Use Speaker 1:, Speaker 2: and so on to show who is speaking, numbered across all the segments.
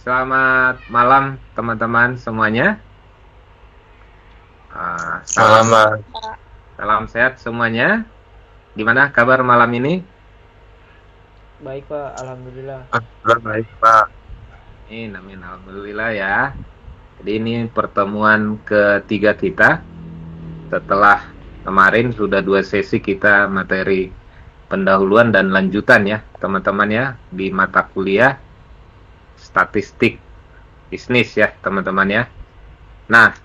Speaker 1: Selamat malam teman-teman semuanya. Salam
Speaker 2: Selamat.
Speaker 1: salam sehat semuanya. Gimana kabar malam ini?
Speaker 3: Baik Pak, Alhamdulillah.
Speaker 2: Alhamdulillah baik, Pak.
Speaker 1: Amin, alhamdulillah ya. Jadi ini pertemuan ketiga kita. Setelah kemarin sudah 2 sesi kita materi pendahuluan dan lanjutan ya, teman-teman ya, di mata kuliah statistik bisnis ya, teman-teman ya. Nah,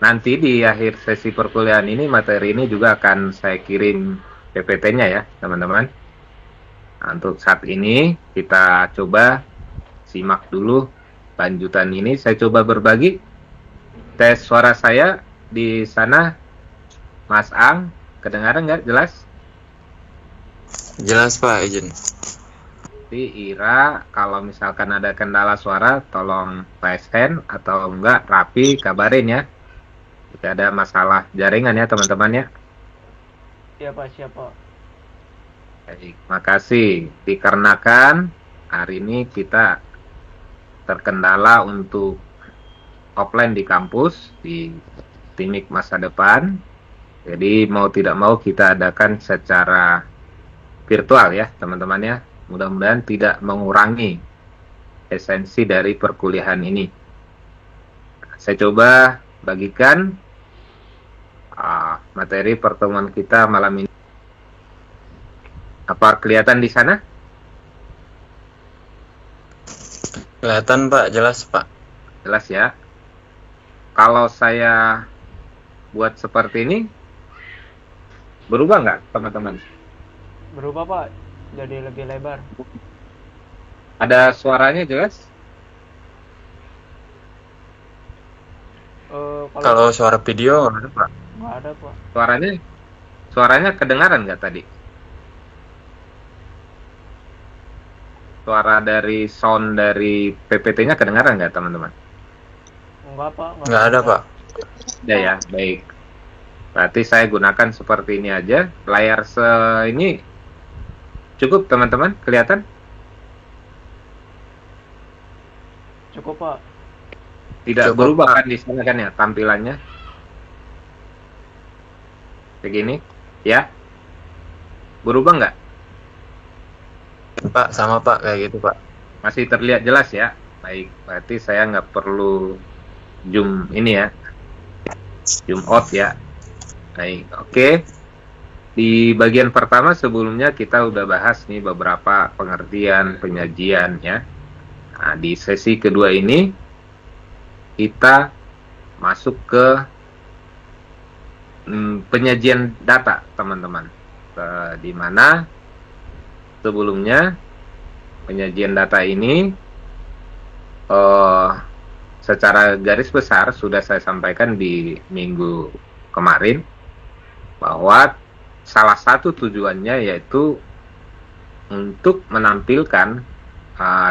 Speaker 1: nanti di akhir sesi perkuliahan ini materi ini juga akan saya kirim PPT-nya ya, teman-teman. Nah, untuk saat ini kita coba simak dulu lanjutan ini. Saya coba berbagi tes suara saya di sana, Mas Ang. Kedengaran nggak jelas?
Speaker 2: Jelas, Pak, izin.
Speaker 1: Jadi Ira, kalau misalkan ada kendala suara, tolong raise hand atau enggak rapi kabarin ya. Jika ada masalah jaringan ya teman-teman ya.
Speaker 3: Siapa?
Speaker 1: Baik, makasih. Dikarenakan hari ini kita terkendala untuk offline di kampus, di Timik Masa Depan. Jadi mau tidak mau kita adakan secara virtual ya teman-teman ya. Mudah-mudahan tidak mengurangi esensi dari perkuliahan ini. Saya coba bagikan materi pertemuan kita malam ini. Apa kelihatan di sana?
Speaker 2: Kelihatan, Pak, jelas, Pak.
Speaker 1: Jelas ya. Kalau saya buat seperti ini, berubah nggak teman-teman?
Speaker 3: Berubah Pak, jadi lebih lebar.
Speaker 1: Ada suaranya jelas?
Speaker 2: Kalau suara video nggak ada, Pak.
Speaker 3: Nggak ada Pak.
Speaker 1: Suaranya kedengaran nggak tadi? Suara dari sound dari PPT-nya kedengaran nggak teman-teman?
Speaker 3: Enggak Pak.
Speaker 2: Nggak ada, Pak.
Speaker 1: Ya, baik. Berarti saya gunakan seperti ini aja. Layar ini cukup teman-teman, kelihatan?
Speaker 3: Cukup Pak.
Speaker 1: Tidak
Speaker 2: Cukup,
Speaker 1: berubah
Speaker 2: Pak.
Speaker 1: kan di sana kan ya tampilannya? Begini, ya? Berubah nggak?
Speaker 2: Pak, sama, Pak, kayak gitu, Pak.
Speaker 1: Masih terlihat jelas ya? Baik, berarti saya nggak perlu zoom ini ya, zoom out ya. Baik, oke. Di bagian pertama sebelumnya kita udah bahas nih beberapa pengertian penyajian ya. Nah, di sesi kedua ini kita masuk ke penyajian data teman-teman. Di mana sebelumnya penyajian data ini secara garis besar sudah saya sampaikan di minggu kemarin bahwa salah satu tujuannya yaitu untuk menampilkan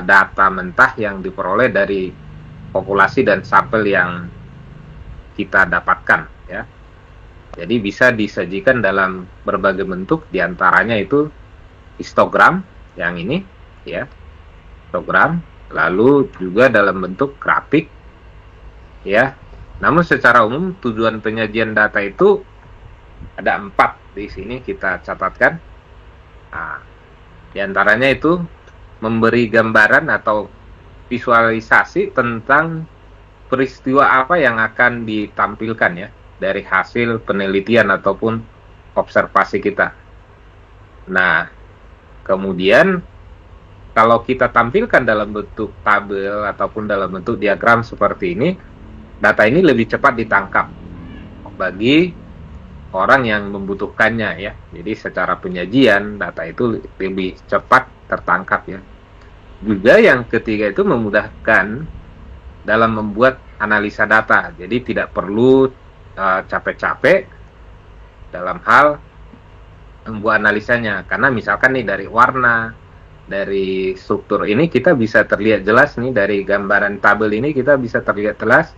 Speaker 1: data mentah yang diperoleh dari populasi dan sampel yang kita dapatkan ya. Jadi bisa disajikan dalam berbagai bentuk, diantaranya itu histogram yang ini ya, histogram, lalu juga dalam bentuk grafik ya. Namun secara umum tujuan penyajian data itu ada 4 di sini kita catatkan. Nah, diantaranya itu memberi gambaran atau visualisasi tentang peristiwa apa yang akan ditampilkan ya dari hasil penelitian ataupun observasi kita. Nah, kemudian kalau kita tampilkan dalam bentuk tabel ataupun dalam bentuk diagram seperti ini, data ini lebih cepat ditangkap bagi orang yang membutuhkannya ya. Jadi secara penyajian data itu lebih cepat tertangkap ya. Juga yang ketiga itu memudahkan dalam membuat analisa data. Jadi tidak perlu capek-capek dalam hal membuat analisanya. Karena misalkan nih dari warna, dari struktur ini kita bisa terlihat jelas nih, dari gambaran tabel ini kita bisa terlihat jelas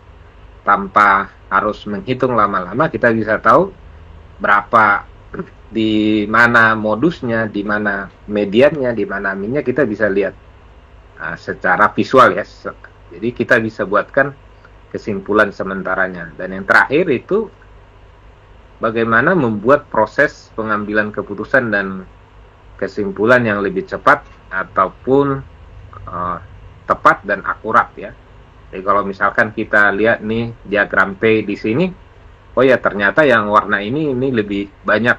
Speaker 1: tanpa harus menghitung lama-lama. Kita bisa tahu berapa di mana modusnya, di mana mediannya, di mana aminnya kita bisa lihat secara visual ya. Jadi kita bisa buatkan kesimpulan sementaranya. Dan yang terakhir itu bagaimana membuat proses pengambilan keputusan dan kesimpulan yang lebih cepat ataupun tepat dan akurat ya. Jadi kalau misalkan kita lihat nih diagram P di sini, oh ya ternyata yang warna ini lebih banyak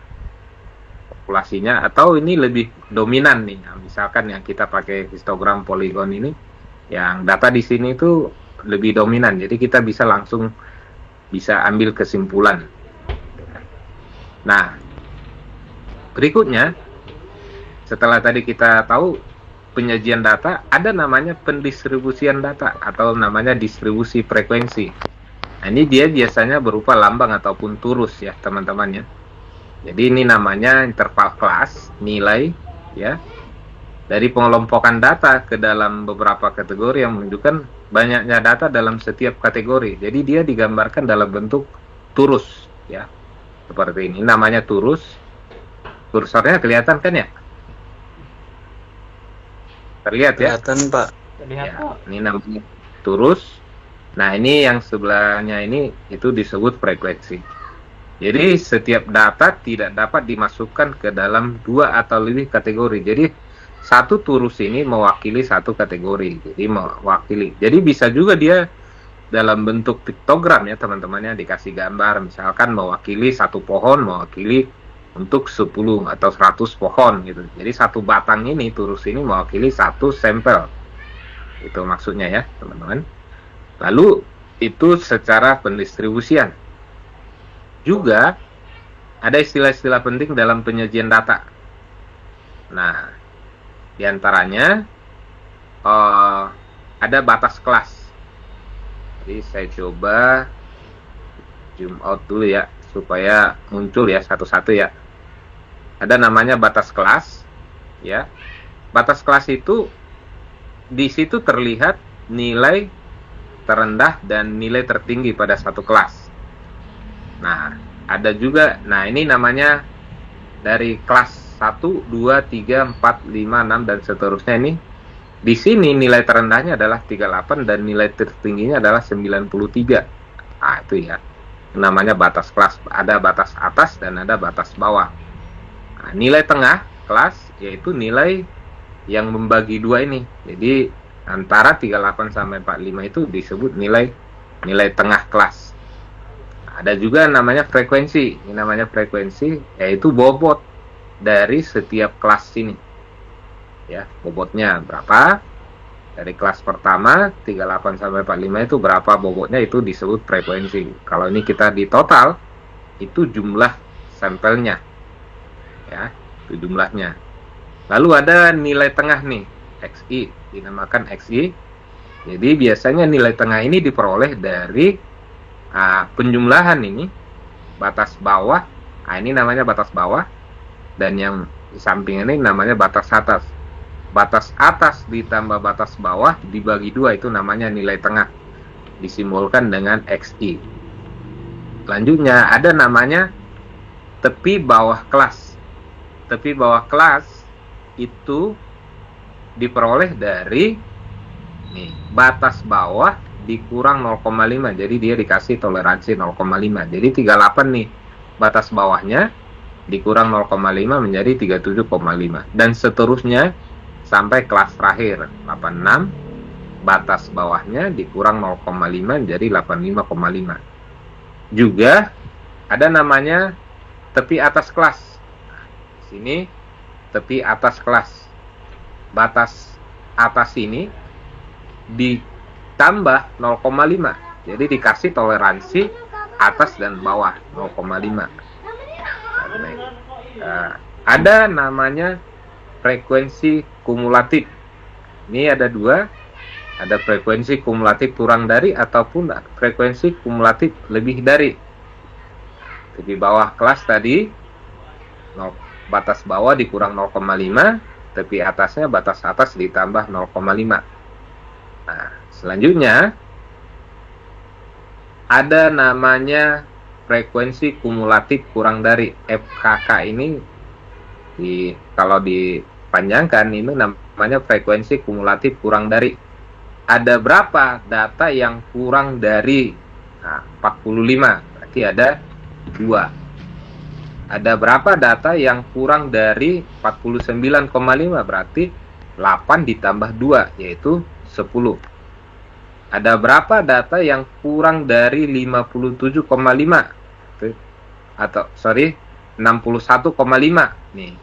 Speaker 1: populasinya atau ini lebih dominan nih. Nah, misalkan yang kita pakai histogram poligon ini, yang data di sini itu lebih dominan. Jadi kita bisa langsung bisa ambil kesimpulan. Nah, berikutnya setelah tadi kita tahu penyajian data, ada namanya pendistribusian data atau namanya distribusi frekuensi. Nah, ini dia biasanya berupa lambang ataupun turus ya teman-teman ya. Jadi ini namanya interval kelas, nilai ya. Dari pengelompokan data ke dalam beberapa kategori yang menunjukkan banyaknya data dalam setiap kategori. Jadi dia digambarkan dalam bentuk turus ya. Seperti ini namanya turus. Kursornya kelihatan kan ya? Terlihat ya?
Speaker 2: Kelihatan, Pak.
Speaker 3: Terlihat,
Speaker 1: Ya,
Speaker 3: Pak.
Speaker 1: ini namanya turus. Nah, ini yang sebelahnya ini itu disebut frekuensi. Jadi setiap data tidak dapat dimasukkan ke dalam dua atau lebih kategori. Jadi satu turus ini mewakili satu kategori. Jadi mewakili. Jadi bisa juga dia dalam bentuk piktogram ya teman-temannya, dikasih gambar. Misalkan mewakili satu pohon, mewakili untuk 10 atau 100 pohon gitu. Jadi satu batang ini, turus ini mewakili satu sampel. Itu maksudnya ya teman-teman. Lalu itu secara pendistribusian. Juga ada istilah-istilah penting dalam penyajian data. Nah, diantaranya ada batas kelas. Jadi saya coba zoom out dulu ya, supaya muncul ya satu-satu ya. Ada namanya batas kelas, ya. Batas kelas itu di situ terlihat nilai terendah dan nilai tertinggi pada satu kelas. Nah, ada juga, nah ini namanya dari kelas 1, 2, 3, 4, 5, 6 dan seterusnya ini. Di sini nilai terendahnya adalah 38 dan nilai tertingginya adalah 93. Nah, itu ya. Namanya batas kelas. Ada batas atas dan ada batas bawah. Nah, nilai tengah kelas yaitu nilai yang membagi dua ini. Jadi antara 38 sampai 45 itu disebut nilai tengah kelas. Ada juga namanya frekuensi. Ini namanya frekuensi, yaitu bobot dari setiap kelas ini. Ya, bobotnya berapa? Dari kelas pertama 38 sampai 45 itu berapa bobotnya, itu disebut frekuensi. Kalau ini kita di total itu jumlah sampelnya. Ya, itu jumlahnya. Lalu ada nilai tengah nih, XI, dinamakan XI. Jadi biasanya nilai tengah ini diperoleh dari penjumlahan ini batas bawah. Nah, ini namanya batas bawah, dan yang di samping ini namanya batas atas. Batas atas ditambah batas bawah dibagi dua, itu namanya nilai tengah, disimbolkan dengan XI. Selanjutnya ada namanya tepi bawah kelas. Tepi bawah kelas itu diperoleh dari nih, batas bawah dikurang 0,5. Jadi dia dikasih toleransi 0,5. Jadi 38 nih batas bawahnya, dikurang 0,5 menjadi 37,5 dan seterusnya sampai kelas terakhir 86, batas bawahnya dikurang 0,5 menjadi 85,5. Juga ada namanya tepi atas kelas. Sini tepi atas kelas. Batas atas ini ditambah 0,5. Jadi dikasih toleransi atas dan bawah 0,5. Ada namanya frekuensi kumulatif. Ini ada dua. Ada frekuensi kumulatif kurang dari ataupun frekuensi kumulatif lebih dari. Di bawah kelas tadi batas bawah dikurang 0,5, tepi atasnya batas atas ditambah 0,5. Nah, selanjutnya ada namanya frekuensi kumulatif kurang dari. FKK ini kalau dipanjangkan ini namanya frekuensi kumulatif kurang dari. Ada berapa data yang kurang dari 45? Berarti ada 2. Ada berapa data yang kurang dari 49,5? Berarti 8 ditambah 2, yaitu 10. Ada berapa data yang kurang dari 57,5? Atau 61,5 nih.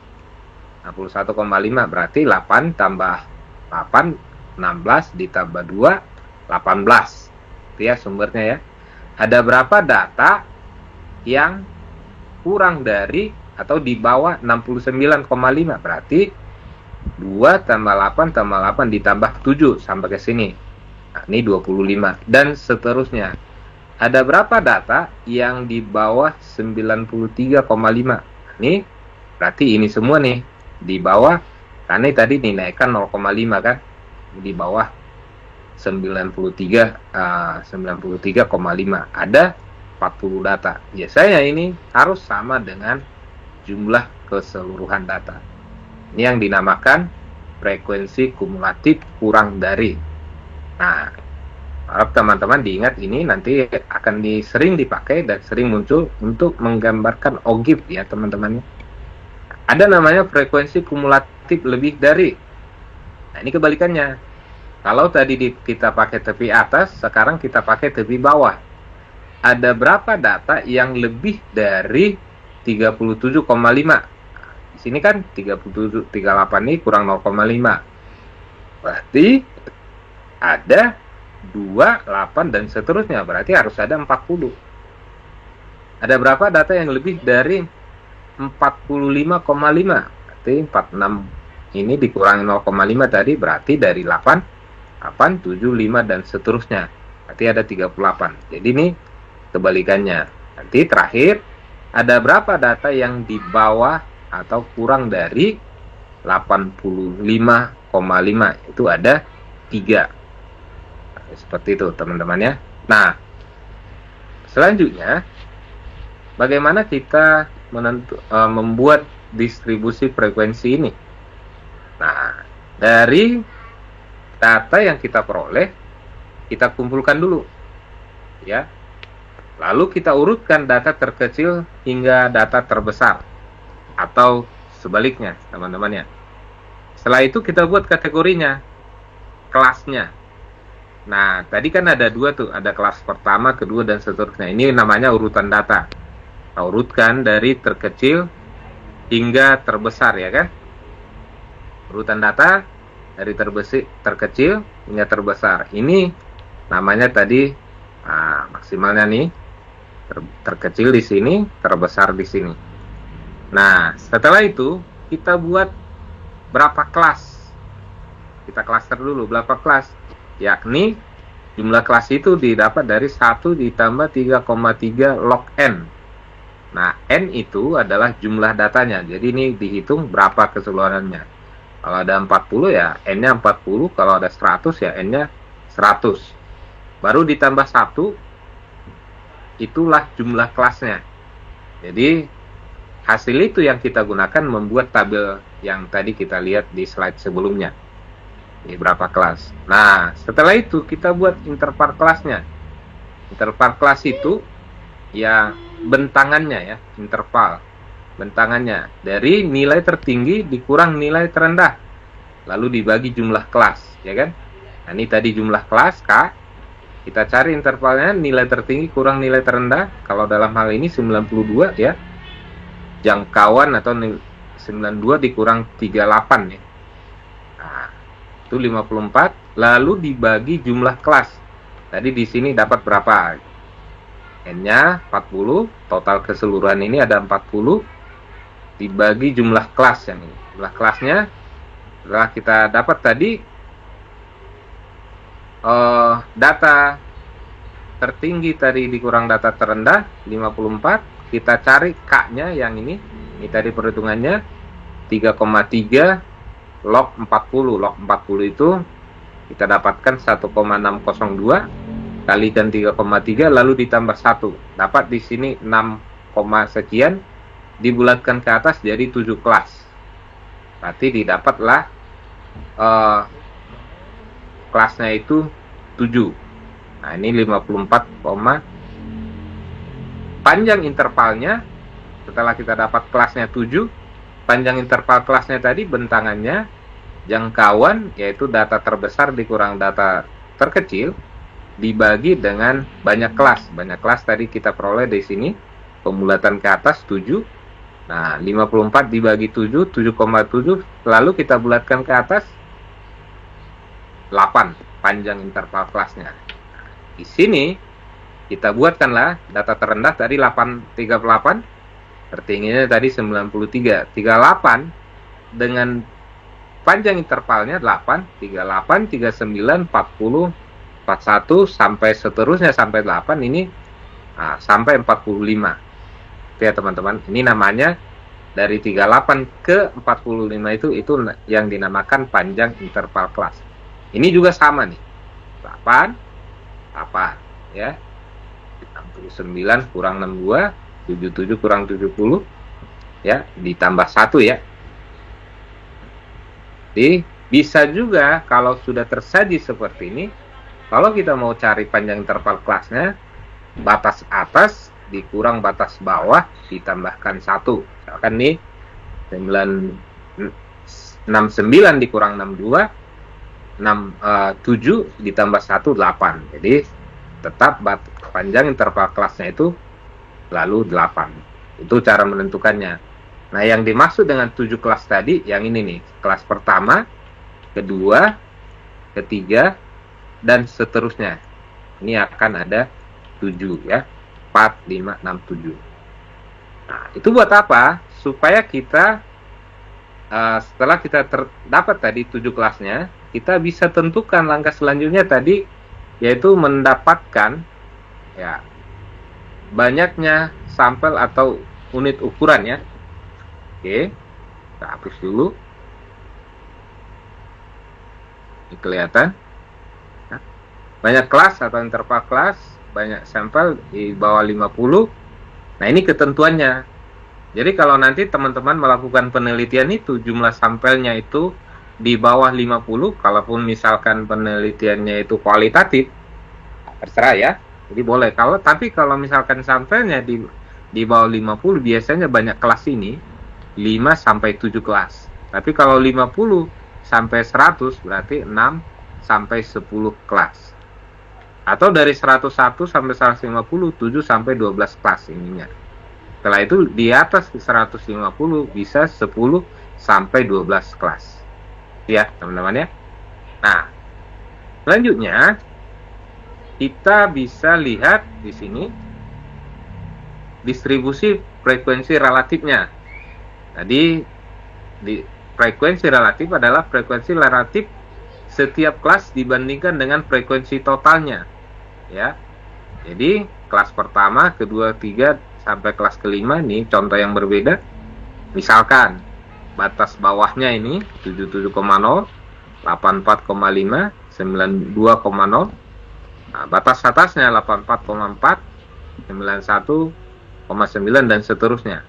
Speaker 1: 61,5 berarti 8 tambah 8, 16 ditambah 2, 18. Itu ya sumbernya ya. Ada berapa data yang kurang dari atau di bawah 69,5? Berarti 2 tambah 8 tambah 8 ditambah 7 sampai ke sini. Nah, ini 25 dan seterusnya. Ada berapa data yang di bawah 93,5? Ini berarti ini semua nih di bawah, karena tadi dinaikkan 0,5 kan, di bawah 93,5. Ada 40 data. Biasanya ini harus sama dengan jumlah keseluruhan data. Ini yang dinamakan frekuensi kumulatif kurang dari. Nah, harap teman-teman diingat, ini nanti akan sering dipakai dan sering muncul untuk menggambarkan OGIF ya teman-teman. Ada namanya frekuensi kumulatif lebih dari. Nah, ini kebalikannya. Kalau tadi kita pakai tepi atas, sekarang kita pakai tepi bawah. Ada berapa data yang lebih dari 37,5? Di sini kan 37, 38 ini kurang 0,5. Berarti ada 2, 8 dan seterusnya. Berarti harus ada 40. Ada berapa data yang lebih dari 45,5? Berarti 46 ini dikurangi 0,5 tadi, berarti dari 8, 7, 5 dan seterusnya. Berarti ada 38. Jadi ini kebalikannya. Nanti terakhir, ada berapa data yang di bawah atau kurang dari 85,5? Itu ada 3. Seperti itu teman-teman ya. Nah, selanjutnya bagaimana kita membuat distribusi frekuensi ini? Nah, dari data yang kita peroleh, kita kumpulkan dulu ya. Lalu kita urutkan data terkecil hingga data terbesar atau sebaliknya teman-teman ya. Setelah itu kita buat kategorinya, kelasnya. Nah, tadi kan ada 2 tuh, ada kelas pertama, kedua, dan seterusnya. Ini namanya urutan data. Kita urutkan dari terkecil hingga terbesar, ya kan? Urutan data dari terkecil hingga terbesar. Ini namanya tadi maksimalnya nih, terkecil di sini, terbesar di sini. Nah, setelah itu kita buat berapa kelas? Kita klaster dulu berapa kelas? Yakni jumlah kelas itu didapat dari 1 ditambah 3,3 log n. Nah, n itu adalah jumlah datanya. Jadi ini dihitung berapa keseluruhannya. Kalau ada 40 ya n-nya 40, kalau ada 100 ya n-nya 100. Baru ditambah 1, itulah jumlah kelasnya. Jadi hasil itu yang kita gunakan membuat tabel yang tadi kita lihat di slide sebelumnya. Ini berapa kelas. Nah, setelah itu kita buat interval kelasnya. Interval kelas itu ya bentangannya ya, interval. Bentangannya dari nilai tertinggi dikurang nilai terendah. Lalu dibagi jumlah kelas, ya kan? Nah, ini tadi jumlah kelas K. Kita cari intervalnya, nilai tertinggi kurang nilai terendah. Kalau dalam hal ini 92 ya. Jangkauan atau 92 dikurang 38 ya. Nah, itu 54, lalu dibagi jumlah kelas. Tadi di sini dapat berapa? N-nya 40, total keseluruhan ini ada 40, dibagi jumlah kelas yang ini. Jumlah kelasnya setelah kita dapat tadi data tertinggi tadi dikurang data terendah 54, kita cari K-nya yang ini tadi perhitungannya 3,3 log 40. Log 40 itu kita dapatkan 1,602. kalikan 3,3 lalu ditambah 1. Dapat di sini 6, sekian, dibulatkan ke atas jadi 7 kelas. Berarti didapatlah kelasnya itu 7. Nah, ini 54, panjang intervalnya setelah kita dapat kelasnya 7, panjang interval kelasnya tadi bentangannya jangkauan, yaitu data terbesar dikurang data terkecil, dibagi dengan banyak kelas. Banyak kelas tadi kita peroleh di sini, pemulatan ke atas 7. Nah, 54 dibagi 7, 7,7, lalu kita bulatkan ke atas 8 panjang interval kelasnya. Di sini kita buatkanlah data terendah tadi 838, tertingginya tadi 93. 38 dengan panjang intervalnya 8, 38, 39, 40, 41 sampai seterusnya sampai 8 ini sampai 45. Oke ya teman-teman, ini namanya dari 38 ke 45 itu yang dinamakan panjang interval kelas. Ini juga sama nih, 8 ya, 69 kurang 62, 77 kurang 70 ya, ditambah 1 ya. Jadi bisa juga kalau sudah tersaji seperti ini, kalau kita mau cari panjang interval kelasnya, batas atas dikurang batas bawah ditambahkan 1. Misalkan nih 69 dikurang 62, 7 ditambah 1, 8. Jadi tetap panjang interval kelasnya itu lalu 8. Itu cara menentukannya. Nah, yang dimaksud dengan 7 kelas tadi yang ini nih, kelas pertama, kedua, ketiga, dan seterusnya. Ini akan ada 7 ya, 4, 5, 6, 7. Nah, itu buat apa? Supaya kita setelah kita dapat tadi 7 kelasnya, kita bisa tentukan langkah selanjutnya tadi, yaitu mendapatkan ya banyaknya sampel atau unit ukuran ya. Oke, kita hapus dulu. Ini kelihatan. Banyak kelas atau interval kelas, banyak sampel di bawah 50. Nah, ini ketentuannya. Jadi kalau nanti teman-teman melakukan penelitian itu, jumlah sampelnya itu di bawah 50, kalaupun misalkan penelitiannya itu kualitatif, terserah ya. Jadi boleh. Tapi kalau misalkan sampelnya di bawah 50, biasanya banyak kelas ini 5 sampai 7 kelas. Tapi kalau 50 sampai 100 berarti 6 sampai 10 kelas. Atau dari 101 sampai 150, 7 sampai 12 kelas ininya. Setelah itu di atas 150 bisa 10 sampai 12 kelas. Ya, teman-teman ya. Nah, selanjutnya kita bisa lihat di sini distribusi frekuensi relatifnya. Tadi frekuensi relatif adalah frekuensi relatif setiap kelas dibandingkan dengan frekuensi totalnya. Ya. Jadi kelas pertama, kedua, ketiga sampai kelas kelima ini contoh yang berbeda. Misalkan batas bawahnya ini 77,0, 84,5, 92,0. Nah, batas atasnya 84,4, 91,9 dan seterusnya.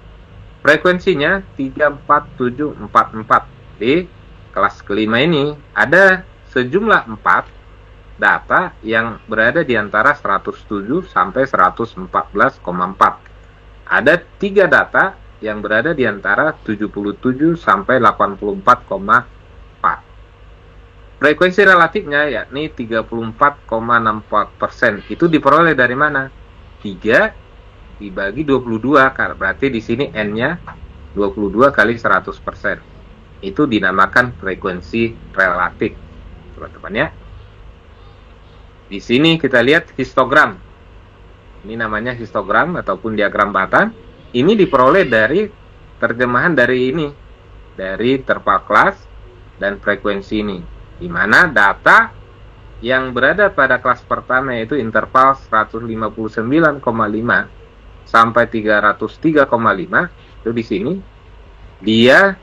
Speaker 1: Frekuensinya 34744. Di kelas kelima ini ada sejumlah 4 data yang berada di antara 107 sampai 114,4. Ada 3 data yang berada di antara 77 sampai 84,4. Frekuensi relatifnya yakni 34,64%. Itu diperoleh dari mana? 3 dibagi 22, berarti di sini N-nya 22 kali 100%. Itu dinamakan frekuensi relatif, teman-teman ya. Di sini kita lihat histogram. Ini namanya histogram ataupun diagram batang. Ini diperoleh dari terjemahan dari ini, dari interval kelas dan frekuensi ini, di mana data yang berada pada kelas pertama yaitu interval 159,5 sampai 303,5 itu di sini dia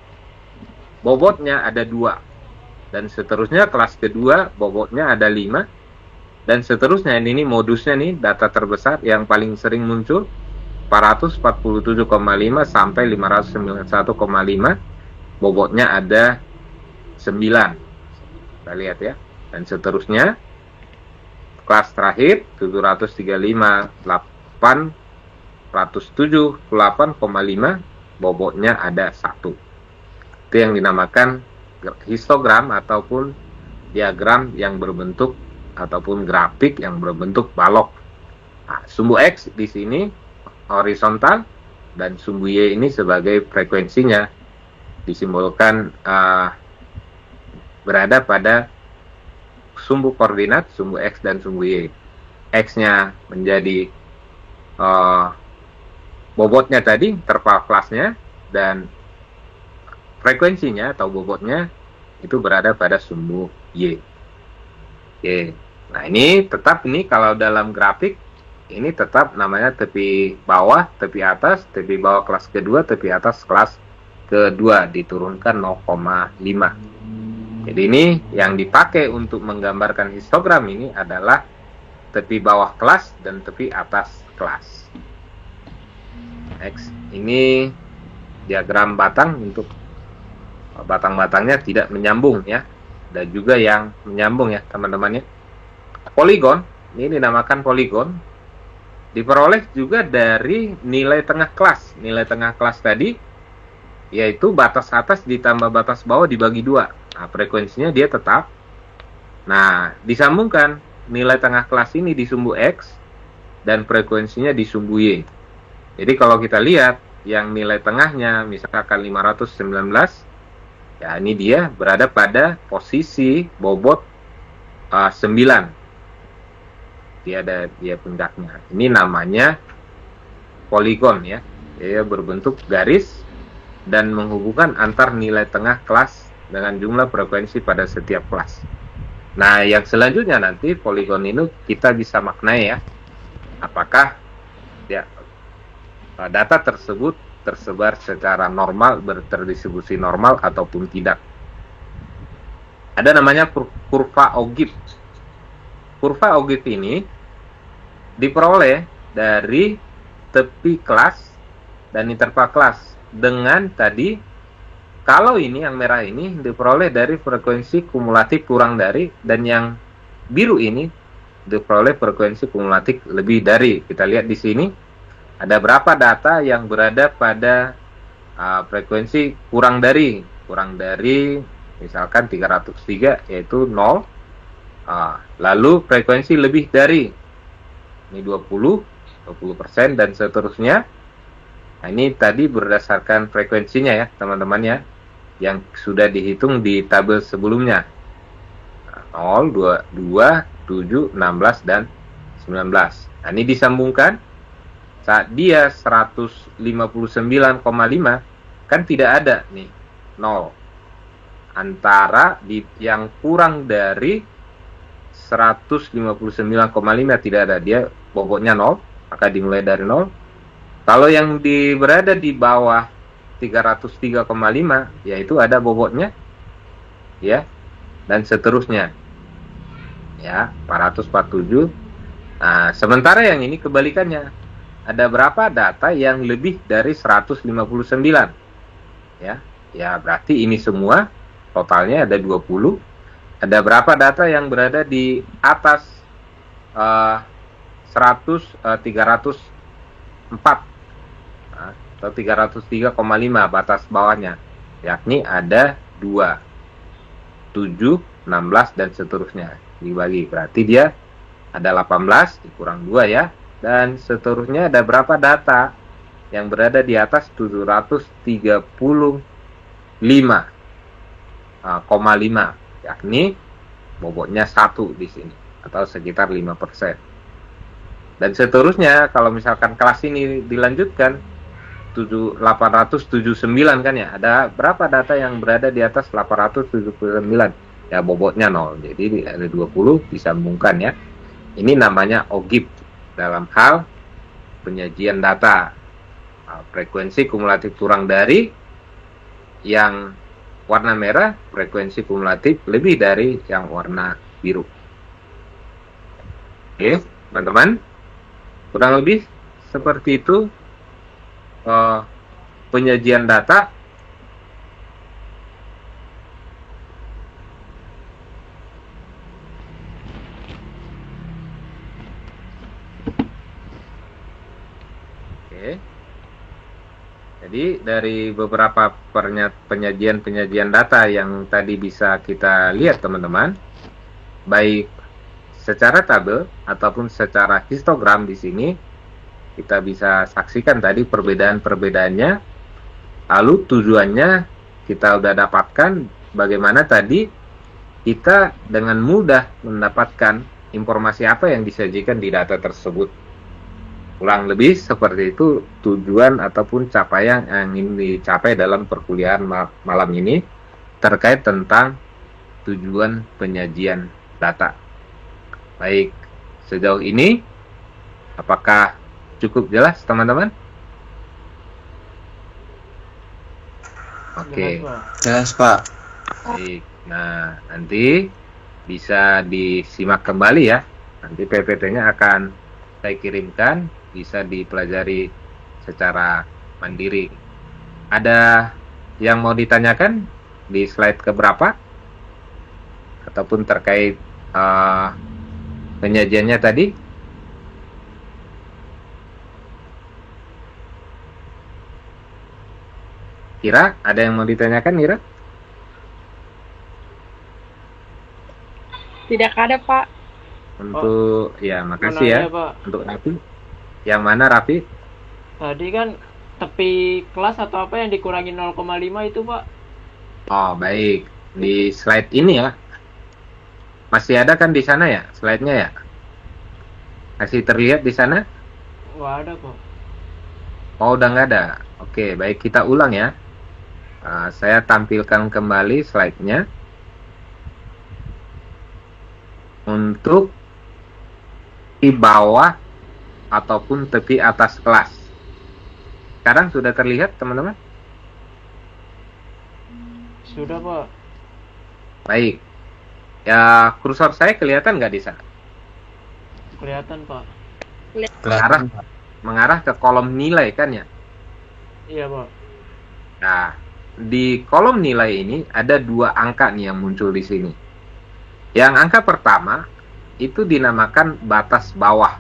Speaker 1: bobotnya ada 2, dan seterusnya kelas kedua bobotnya ada 5, dan seterusnya. Ini modusnya nih, data terbesar yang paling sering muncul 447,5 sampai 591,5, bobotnya ada 9. Kita lihat ya. Dan seterusnya, kelas terakhir 735, 878,5, bobotnya ada 1. Itu yang dinamakan histogram ataupun diagram yang berbentuk ataupun grafik yang berbentuk balok. Nah, sumbu X di sini horizontal dan sumbu Y ini sebagai frekuensinya, disimbolkan berada pada sumbu koordinat, sumbu X dan sumbu Y. X-nya menjadi bobotnya tadi, interval kelasnya, dan frekuensinya atau bobotnya itu berada pada sumbu Y. Oke. Nah, ini tetap, ini kalau dalam grafik ini tetap namanya tepi bawah, tepi atas, tepi bawah kelas kedua, tepi atas kelas kedua, diturunkan 0,5. Jadi ini yang dipakai untuk menggambarkan histogram ini adalah tepi bawah kelas dan tepi atas kelas. X ini diagram batang, untuk batang-batangnya tidak menyambung ya. Dan juga yang menyambung ya teman-teman ya. Poligon, ini dinamakan poligon, diperoleh juga dari nilai tengah kelas. Nilai tengah kelas tadi yaitu batas atas ditambah batas bawah dibagi 2. Nah, frekuensinya dia tetap. Nah, disambungkan nilai tengah kelas ini di sumbu X dan frekuensinya di sumbu Y. Jadi kalau kita lihat yang nilai tengahnya misalkan 519, ya ini dia berada pada posisi bobot 9. Dia puncaknya. Ini namanya poligon ya. Dia berbentuk garis dan menghubungkan antar nilai tengah kelas dengan jumlah frekuensi pada setiap kelas. Nah, yang selanjutnya nanti poligon ini kita bisa maknai ya. Apakah ya data tersebut tersebar secara normal, berterdistribusi normal ataupun tidak. Ada namanya kurva Ogive. Kurva Ogive ini diperoleh dari tepi kelas dan interval kelas dengan tadi, kalau ini yang merah ini diperoleh dari frekuensi kumulatif kurang dari, dan yang biru ini diperoleh frekuensi kumulatif lebih dari. Kita lihat di sini ada berapa data yang berada pada frekuensi kurang dari misalkan 303 yaitu 0. Lalu frekuensi lebih dari ini 20% dan seterusnya. Nah, ini tadi berdasarkan frekuensinya ya teman-teman ya, yang sudah dihitung di tabel sebelumnya. 0, 2, 7, 16 dan 19. Nah, ini disambungkan saat dia 159,5 kan tidak ada nih 0 antara yang kurang dari 159,5 tidak ada, dia bobotnya 0, maka dimulai dari 0. Kalau yang berada di bawah 303,5 yaitu ada bobotnya ya, dan seterusnya ya, 447. Nah, sementara yang ini kebalikannya, ada berapa data yang lebih dari 159 ya. Ya, berarti ini semua totalnya ada 20. Ada berapa data yang berada di atas 304 atau 303,5 batas bawahnya, yakni ada 2, 7, 16 dan seterusnya dibagi, berarti dia ada 18 dikurang 2 ya. Dan seterusnya ada berapa data yang berada di atas 735,5, yakni bobotnya 1 di sini atau sekitar 5%. Dan seterusnya kalau misalkan kelas ini dilanjutkan 879 kan ya, ada berapa data yang berada di atas 879, ya bobotnya 0. Jadi ada 20 disambungkan ya. Ini namanya Ogive dalam hal penyajian data. Frekuensi kumulatif kurang dari yang warna merah, frekuensi kumulatif lebih dari yang warna biru. Oke, teman-teman, kurang lebih seperti itu penyajian data. Oke. Jadi dari beberapa penyajian data yang tadi bisa kita lihat teman-teman, baik secara tabel ataupun secara histogram di sini, kita bisa saksikan tadi perbedaan-perbedaannya. Lalu tujuannya kita udah dapatkan bagaimana tadi kita dengan mudah mendapatkan informasi apa yang disajikan di data tersebut. Kurang lebih seperti itu tujuan ataupun capaian yang ingin dicapai dalam perkuliahan malam ini terkait tentang tujuan penyajian data. Baik, sejauh ini apakah cukup jelas teman-teman? Oke.
Speaker 2: Jelas, Pak.
Speaker 1: Baik. Nah, nanti bisa disimak kembali ya. Nanti PPT-nya akan saya kirimkan, bisa dipelajari secara mandiri. Ada yang mau ditanyakan di slide keberapa? Ataupun terkait penyajiannya tadi? Ira, ada yang mau ditanyakan, Ira?
Speaker 4: Tidak ada, Pak.
Speaker 1: Untuk, ya makasih ya.
Speaker 3: Pak.
Speaker 1: Untuk Raffi. Yang mana Raffi?
Speaker 3: Tadi kan tepi kelas atau apa yang dikurangi 0,5 itu, Pak?
Speaker 1: Oh, baik. Di slide ini ya. Masih ada kan di sana ya, slide-nya ya? Masih terlihat di sana?
Speaker 3: Nggak ada, Pak.
Speaker 1: Oh, udah nggak ada. Oke, baik, kita ulang ya. Saya tampilkan kembali slide-nya. Untuk di bawah ataupun tepi atas kelas. Sekarang sudah terlihat, teman-teman?
Speaker 3: Sudah, Pak.
Speaker 1: Baik. Ya, kursor saya kelihatan nggak di sana?
Speaker 3: Kelihatan, Pak.
Speaker 2: Kelihatan, Pak.
Speaker 1: Mengarah ke kolom nilai kan ya?
Speaker 3: Iya, Pak.
Speaker 1: Nah, di kolom nilai ini ada 2 angka nih yang muncul di sini. Yang angka pertama itu dinamakan batas bawah.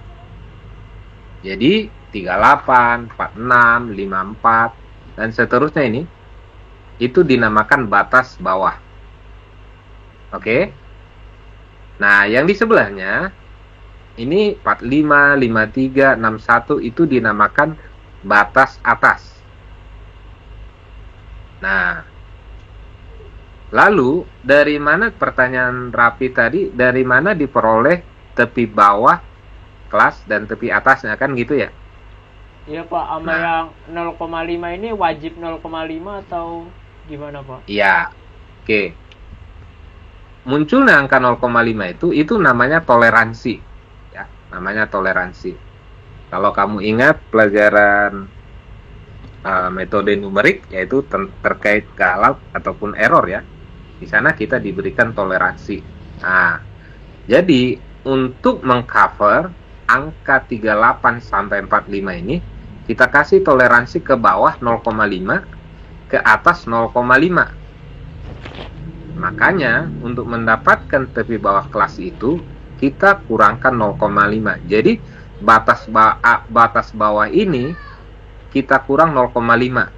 Speaker 1: Jadi 38, 46, 54 dan seterusnya ini itu dinamakan batas bawah. Oke. Nah, yang di sebelahnya ini 45, 53, 61 itu dinamakan batas atas. Nah, lalu dari mana pertanyaan Rapi tadi, dari mana diperoleh tepi bawah kelas dan tepi atasnya kan gitu ya?
Speaker 3: Iya, Pak. Sama yang 0,5 ini wajib 0,5 atau gimana, Pak?
Speaker 1: Iya. Oke. Munculnya angka 0,5 itu namanya toleransi. Ya, namanya toleransi. Kalau kamu ingat pelajaran metode numerik yaitu terkait galau ataupun error ya. Di sana kita diberikan toleransi. Nah, jadi untuk mengcover angka 38 sampai 45 ini kita kasih toleransi ke bawah 0,5, ke atas 0,5. Makanya untuk mendapatkan tepi bawah kelas itu kita kurangkan 0,5. Jadi batas bawah ini kita kurang 0,5.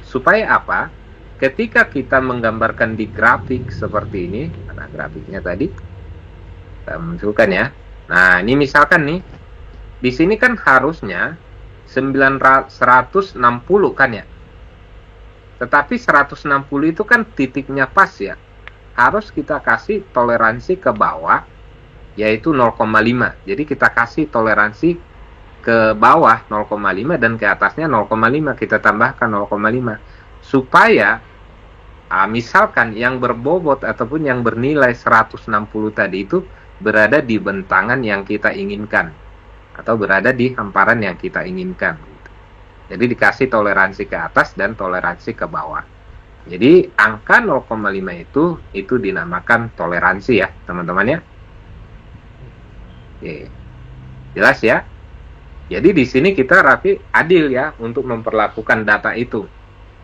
Speaker 1: Supaya apa? Ketika kita menggambarkan di grafik seperti ini, ada grafiknya tadi, kita munculkan ya. Nah, ini misalkan nih, di sini kan harusnya 160 kan ya. Tetapi 160 itu kan titiknya pas ya. Harus kita kasih toleransi ke bawah, yaitu 0,5. Jadi kita kasih toleransi ke bawah 0,5 dan ke atasnya 0,5. Kita tambahkan 0,5. Supaya misalkan yang berbobot ataupun yang bernilai 160 tadi itu berada di bentangan yang kita inginkan atau berada di hamparan yang kita inginkan. Jadi dikasih toleransi ke atas dan toleransi ke bawah. Jadi angka 0,5 itu dinamakan toleransi ya teman-teman ya. Oke. Jelas ya? Jadi di sini kita Raffi adil ya untuk memperlakukan data itu.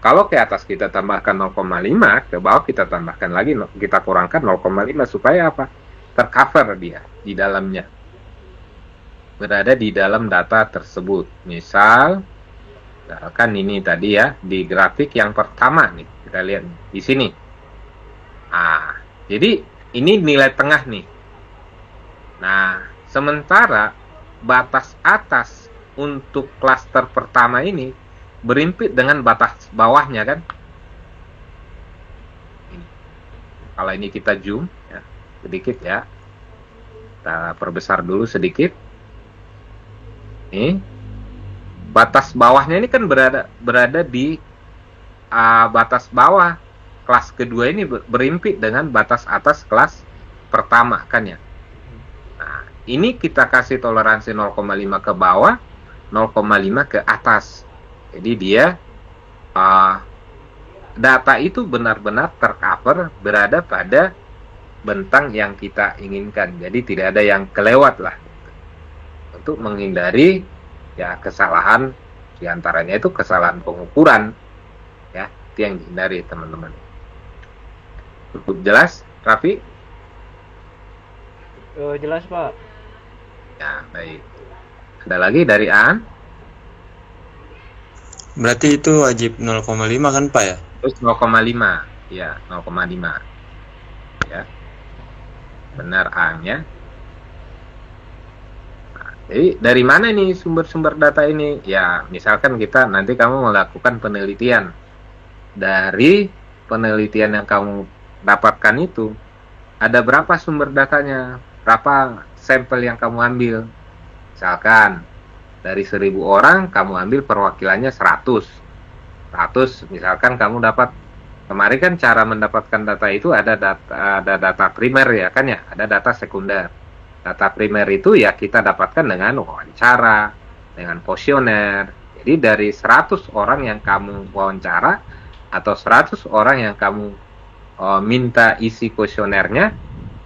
Speaker 1: Kalau ke atas kita tambahkan 0,5, ke bawah kita tambahkan lagi, kita kurangkan 0,5 supaya apa? Tercover dia di dalamnya. Berada di dalam data tersebut. Misalkan ini tadi ya, di grafik yang pertama nih, kita lihat di sini. Jadi ini nilai tengah nih. Nah, sementara batas atas untuk klaster pertama ini berimpit dengan batas bawahnya kan. Kalau ini kita zoom ya, sedikit ya. Kita perbesar dulu sedikit. Ini batas bawahnya ini kan berada di batas bawah kelas kedua ini berimpit dengan batas atas kelas pertama kan ya. Nah, ini kita kasih toleransi 0,5 ke bawah, 0,5 ke atas. Jadi dia data itu benar-benar tercover berada pada bentang yang kita inginkan. Jadi tidak ada yang kelewat lah. Untuk menghindari ya kesalahan, diantaranya itu kesalahan pengukuran. Ya, itu yang dihindari teman-teman. Cukup jelas, Raffi?
Speaker 3: Jelas Pak.
Speaker 1: Ya, baik. Ada lagi dari Aan?
Speaker 2: Berarti itu wajib 0,5 kan Pak ya?
Speaker 1: Terus 0,5. Ya, 0,5. Ya. Benar Aan ya. Nah, jadi dari mana nih sumber-sumber data ini? Ya, misalkan kita nanti kamu melakukan penelitian. Dari penelitian yang kamu dapatkan itu, ada berapa sumber datanya? Berapa sampel yang kamu ambil? Misalkan dari 1.000 orang kamu ambil perwakilannya 100. Misalkan kamu dapat, kemarin kan cara mendapatkan data itu ada data primer ya kan ya, ada data sekunder. Data primer itu ya kita dapatkan dengan wawancara, dengan kuesioner. Jadi dari 100 orang yang kamu wawancara atau 100 orang yang kamu minta isi kuesionernya,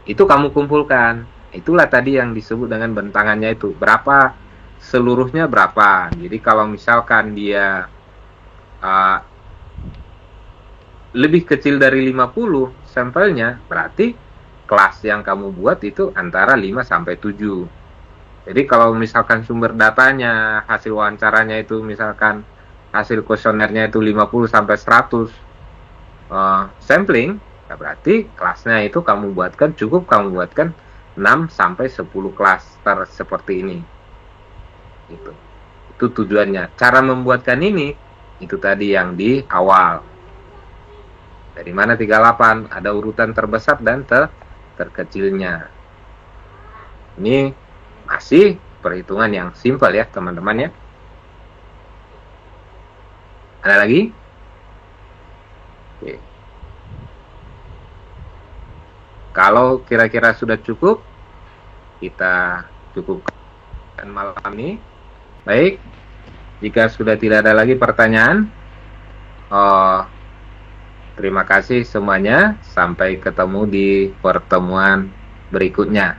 Speaker 1: itu kamu kumpulkan. Itulah tadi yang disebut dengan bentangannya itu. Berapa seluruhnya berapa. Jadi kalau misalkan dia lebih kecil dari 50 sampelnya, berarti kelas yang kamu buat itu antara 5 sampai 7. Jadi kalau misalkan sumber datanya, hasil wawancaranya itu misalkan hasil kuesionernya itu 50 sampai 100 sampling, ya berarti kelasnya itu kamu buatkan 6 sampai 10 klaster seperti ini. Itu tujuannya. Cara membuatkan ini itu tadi yang di awal. Dari mana 38? Ada urutan terbesar dan terkecilnya. Ini masih perhitungan yang simpel ya teman-teman ya. Ada lagi? Oke. Kalau kira-kira sudah cukup, kita cukupkan malam ini. Baik, jika sudah tidak ada lagi pertanyaan, terima kasih semuanya. Sampai ketemu di pertemuan berikutnya.